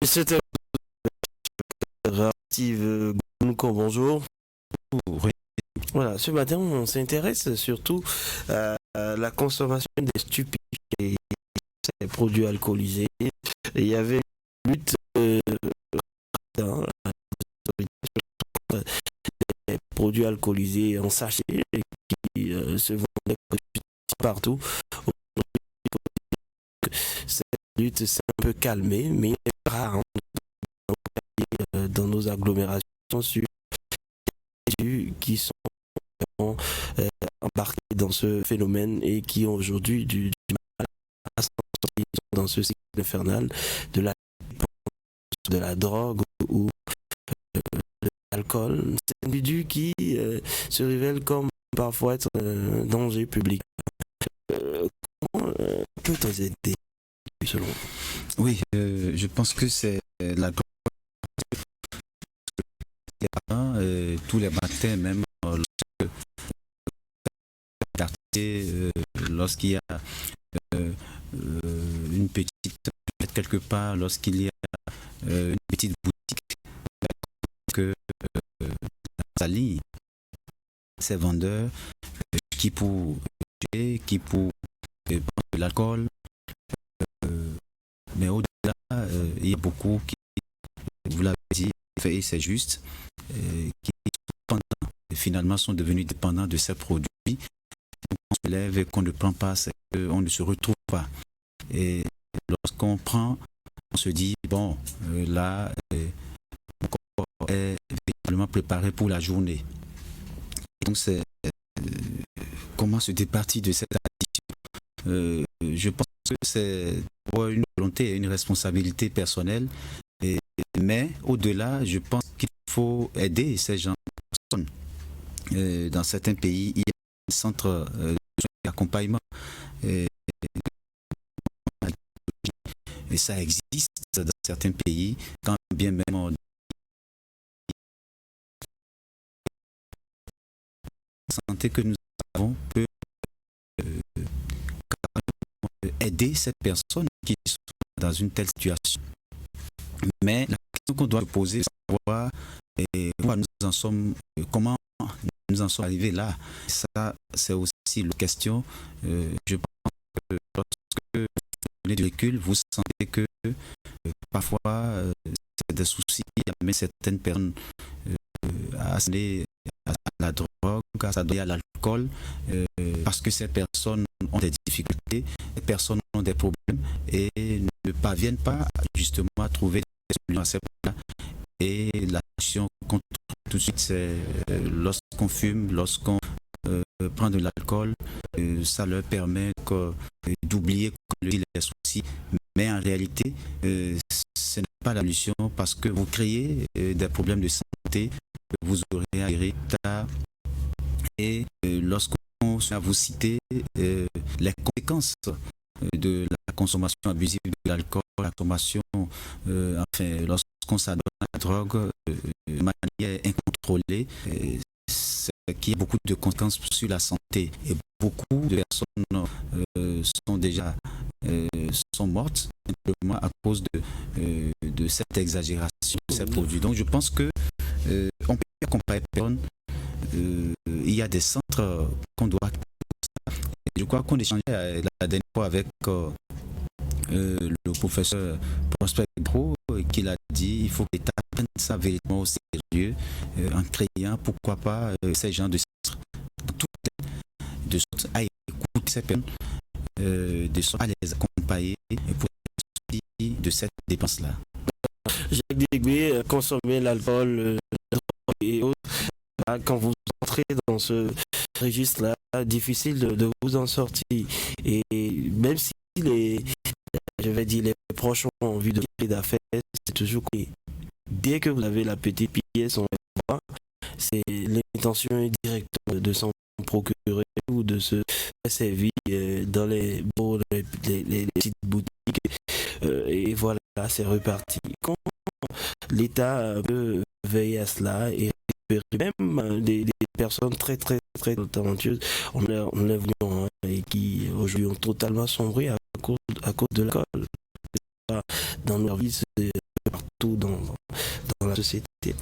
C'était Steve Gonco, bonjour. Oui, Voilà, ce matin, on s'intéresse surtout à la consommation des stupéfiants et des produits alcoolisés. Et il y avait une lutte dans les produits alcoolisés en sachet qui se vendaient partout. Cette lutte s'est un peu calmée, mais il est rare dans nos agglomérations sur les qui sont euh, embarqués dans ce phénomène et qui ont aujourd'hui du mal à sortir dans ce cycle infernal de la drogue ou de l'alcool. C'est un individu qui se révèle comme parfois être un danger public. Comment peut-on aider selon vous? oui, je pense que c'est la grande tous les matins, même lorsqu'il y a euh, une petite quelque part, lorsqu'il y a une petite boutique que ça lie ces vendeurs qui pour prendre de l'alcool, mais au-delà, il y a beaucoup qui, vous l'avez dit, et c'est juste, qui finalement sont devenus dépendants de ces produits. On se lève et qu'on ne prend pas, c'est qu'on ne se retrouve pas. Et lorsqu'on prend, on se dit, bon, là, mon corps est véritablement préparé pour la journée. Donc c'est comment se départir de cette addiction. Je pense que c'est une volonté et une responsabilité personnelle. Mais au-delà, je pense qu'il faut aider ces gens. Dans certains pays, il y a un centre d'accompagnement. Et, et ça existe dans certains pays, quand bien même la santé que nous avons peut aider ces personnes qui sont dans une telle situation. Mais la question qu'on doit se poser, c'est savoir pourquoi nous en sommes, comment nous en sommes arrivés là. Ça, c'est aussi la question. Je pense que lorsque vous prenez du recul, vous sentez que parfois c'est des soucis, mais certaines personnes à la drogue, à l'alcool, parce que ces personnes ont des difficultés, ces personnes ont des problèmes et ne parviennent pas justement à trouver des solutions à ces problèmes. Et l'action contre tout de suite, c'est lorsqu'on fume, lorsqu'on prend de l'alcool, ça leur permet d'oublier les soucis. Mais en réalité, ce n'est pas la solution parce que vous créez des problèmes de santé que vous aurez à gérer tard. Et lorsqu'on va vous citer les conséquences de la consommation abusive de l'alcool, la consommation, enfin, lorsqu'on s'adonne à la drogue de manière incontrôlée, c'est qu'il y a beaucoup de conséquences sur la santé. Et beaucoup de personnes sont déjà sont mortes simplement à cause de cette exagération de ces produits. Donc je pense que on peut accompagner personne. Il y a des centres qu'on doit. Je crois qu'on échangeait la dernière fois avec le professeur Prosper Pro qui l'a dit, il faut que l'État prenne ça véritablement au sérieux en créant, pourquoi pas, ces gens de centres, de sorte à écouter ces personnes, de sorte à les accompagner pour sortir de cette dépense-là. Jacques Dégué, consommer l'alcool et autres, quand vous entrez dans ce registre-là, difficile de vous en sortir. Et même si je vais dire, les proches ont envie de faire d'affaires, c'est toujours que dès que vous avez la petite pièce, on va, c'est l'intention est directe de s'en procurer ou de se faire servir dans les petites boutiques. Et voilà, c'est reparti. Quand l'État peut veiller à cela et même des personnes très très très talentueuses, on les voit et qui aujourd'hui ont totalement sombré à cause de l'alcool. Dans nos vies, la société.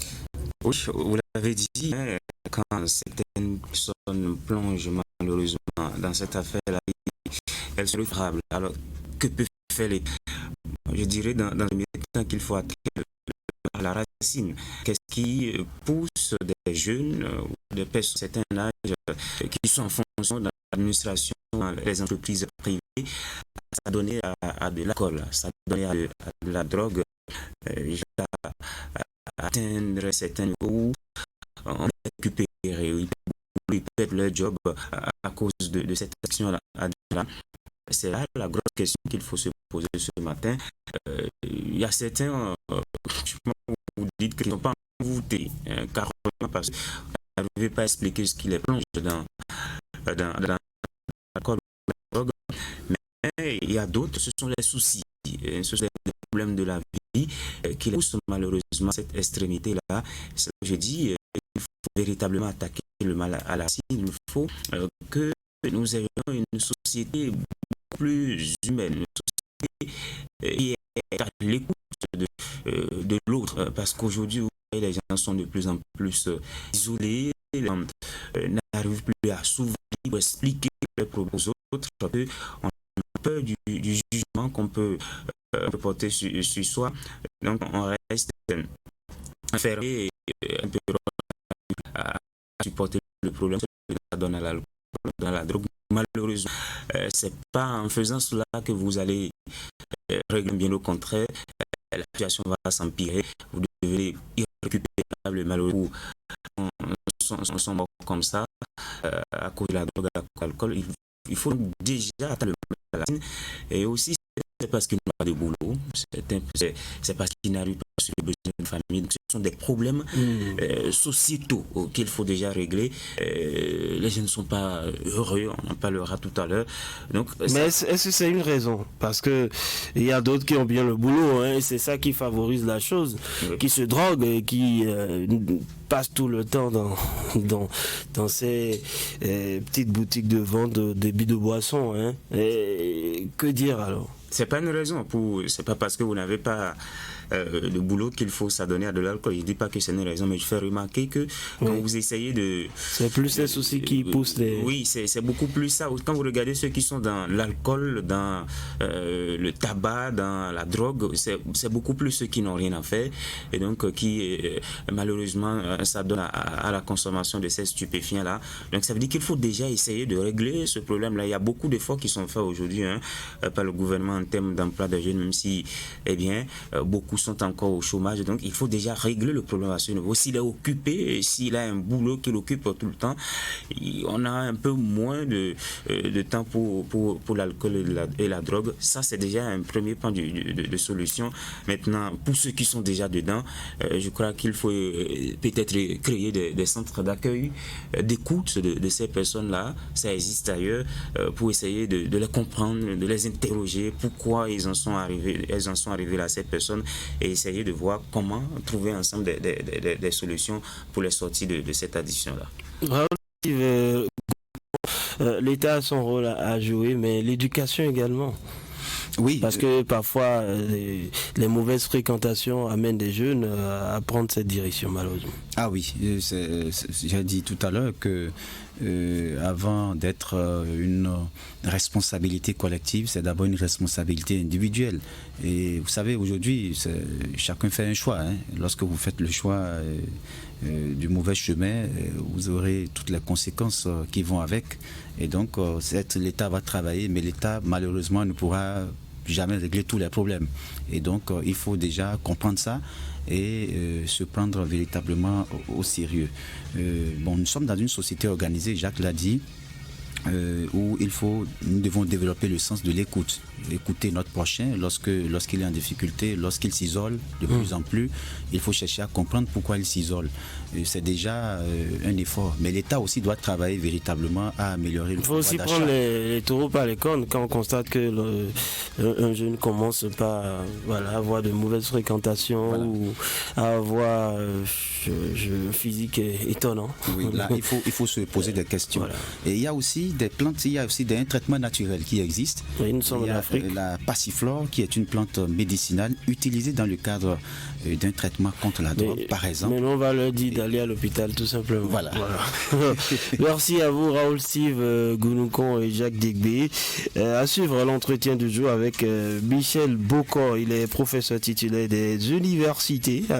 Oui, vous l'avez dit, hein, quand certaines personnes plongent malheureusement dans cette affaire-là, elles sont irréfrables. Alors, que peut faire l'État? Je dirais dans le premier temps qu'il faut attaquer la racine. Qu'est-ce qui pousse des jeunes ou des personnes de certain âge qui sont en fonction dans l'administration, dans les entreprises privées, à donner à de l'alcool, ça donner à de la drogue, à atteindre certains niveaux où on est récupéré, ils perdent leur job à cause de cette action-là. C'est là la grosse question qu'il faut se poser ce matin. Il y a certains, vous dites qu'ils ne sont pas envoûtés, carrément parce que vous n'arrivez pas à expliquer ce qui les plonge dans l'alcool ou la drogue. Mais il y a d'autres, ce sont les soucis, ce sont les problèmes de la vie qui poussent malheureusement à cette extrémité-là. C'est ce que je dis, il faut véritablement attaquer le mal à la racine. Il faut que nous ayons une société plus humaine, une société qui est à l'écoute de l'autre, parce qu'aujourd'hui, les gens sont de plus en plus isolés, n'arrivent plus à s'ouvrir, à expliquer leurs problèmes aux autres, on a peur du jugement qu'on peut porter sur soi, donc on reste fermé et un peu à supporter le problème que ça donne à l'alcool, dans la drogue. Malheureusement, c'est pas en faisant cela que vous allez régler, bien au contraire, la situation va s'empirer, vous devenez irrécupérable, malheureusement, on sont morts comme ça, à cause de la drogue, à cause de l'alcool. Il faut déjà atteindre le mal à la racine, et aussi c'est parce qu'il n'y a pas de boulot, c'est parce qu'il n'arrive pas sur les besoins de famille. Donc, ce sont des problèmes sociétaux qu'il faut déjà régler. Les gens ne sont pas heureux, on en parlera tout à l'heure. Donc, mais est-ce que c'est une raison? Parce que il y a d'autres qui ont bien le boulot, hein, et c'est ça qui favorise la chose, oui, qui se droguent et qui passent tout le temps dans ces petites boutiques de vente de débit de boissons. Hein. Et que dire alors? C'est pas une raison, c'est pas parce que vous n'avez pas de boulot qu'il faut s'adonner à de l'alcool. Je dis pas que c'est une raison, mais je fais remarquer que quand vous essayez de... C'est plus les soucis qui poussent les... Oui, c'est beaucoup plus ça. Quand vous regardez ceux qui sont dans l'alcool, dans le tabac, dans la drogue, c'est beaucoup plus ceux qui n'ont rien à faire et donc qui malheureusement s'adonnent à la consommation de ces stupéfiants-là. Donc ça veut dire qu'il faut déjà essayer de régler ce problème-là. Il y a beaucoup d'efforts qui sont faits aujourd'hui par le gouvernement en termes d'emploi des jeunes, même si, eh bien, beaucoup sont encore au chômage. Donc, il faut déjà régler le problème à ce niveau. S'il est occupé, s'il a un boulot qu'il occupe tout le temps, on a un peu moins de temps pour l'alcool et la drogue. Ça, c'est déjà un premier point de solution. Maintenant, pour ceux qui sont déjà dedans, je crois qu'il faut peut-être créer des centres d'accueil, d'écoute de ces personnes-là. Ça existe ailleurs, pour essayer de les comprendre, de les interroger, pourquoi ils en sont arrivés là, ces personnes, et essayer de voir comment trouver ensemble des solutions pour les sortir de cette addiction-là. L'État a son rôle à jouer, mais l'éducation également. Oui. Parce que parfois, les mauvaises fréquentations amènent des jeunes à prendre cette direction, malheureusement. Ah oui, j'ai dit tout à l'heure que avant d'être une responsabilité collective, c'est d'abord une responsabilité individuelle. Et vous savez, aujourd'hui, chacun fait un choix. Hein. Lorsque vous faites le choix du mauvais chemin, vous aurez toutes les conséquences qui vont avec. Et donc, l'État va travailler, mais l'État, malheureusement, ne pourra jamais régler tous les problèmes. Et donc, il faut déjà comprendre ça et se prendre véritablement au sérieux. Bon, nous sommes dans une société organisée, Jacques l'a dit, où nous devons développer le sens de l'écoute. Écouter notre prochain lorsqu'il est en difficulté, lorsqu'il s'isole de plus en plus, il faut chercher à comprendre pourquoi il s'isole. C'est déjà un effort. Mais l'État aussi doit travailler véritablement à améliorer le pouvoir d'achat. Il faut aussi prendre les taureaux par les cornes quand on constate que un jeune commence par avoir de mauvaises fréquentations, ou à avoir un physique étonnant. Oui, là, il faut se poser des questions. Voilà. Et il y a aussi aussi des plantes, il y a aussi des traitements naturels qui existent. Oui, nous sommes Il y en a Afrique. la passiflore qui est une plante médicinale utilisée dans le cadre d'un traitement contre la drogue, par exemple. Mais on va leur dire d'aller à l'hôpital tout simplement. Voilà. Merci à vous Raoul Steve Gounoukon et Jacques Digby. À suivre l'entretien du jour avec Michel Bocor. Il est professeur titulaire des universités à